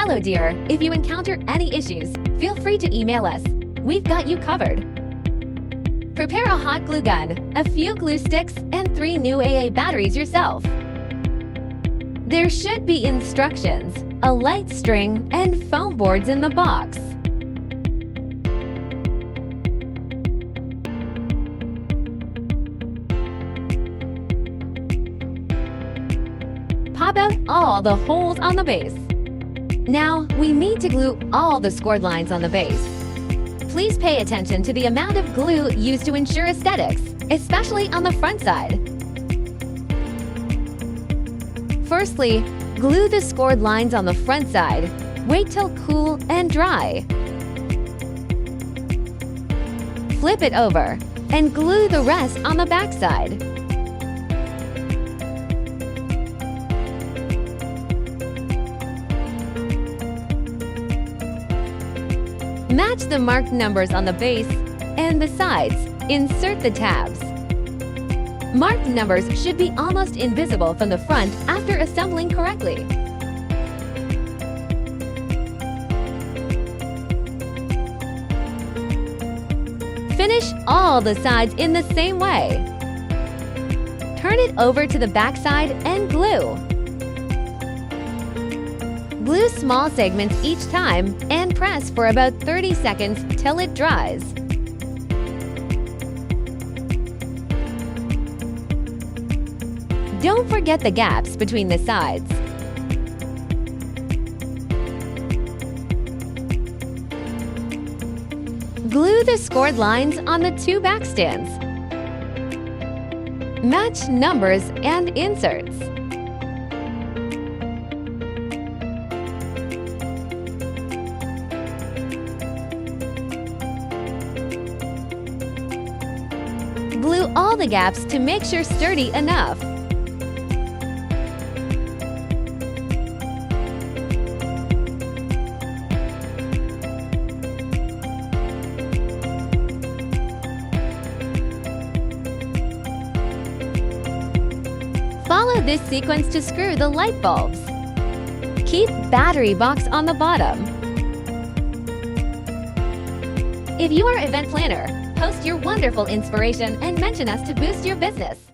Hello dear, if you encounter any issues, feel free to email us. We've got you covered. Prepare a hot glue gun, a few glue sticks, and 3 new AA batteries yourself. There should be instructions, a light string, and foam boards in the box. Pop out all the holes on the base. Now, we need to glue all the scored lines on the base. Please pay attention to the amount of glue used to ensure aesthetics, especially on the front side. Firstly, glue the scored lines on the front side. Wait till cool and dry. Flip it over and glue the rest on the back side. Match the marked numbers on the base and the sides. Insert the tabs. Marked numbers should be almost invisible from the front after assembling correctly. Finish all the sides in the same way. Turn it over to the back side and glue. Glue small segments each time and press for about 30 seconds till it dries. Don't forget the gaps between the sides. Glue the scored lines on the 2 back stands. Match numbers and inserts. Glue all the gaps to make sure sturdy enough. Follow this sequence to screw the light bulbs. Keep battery box on the bottom. If you are an event planner, post your wonderful inspiration and mention us to boost your business.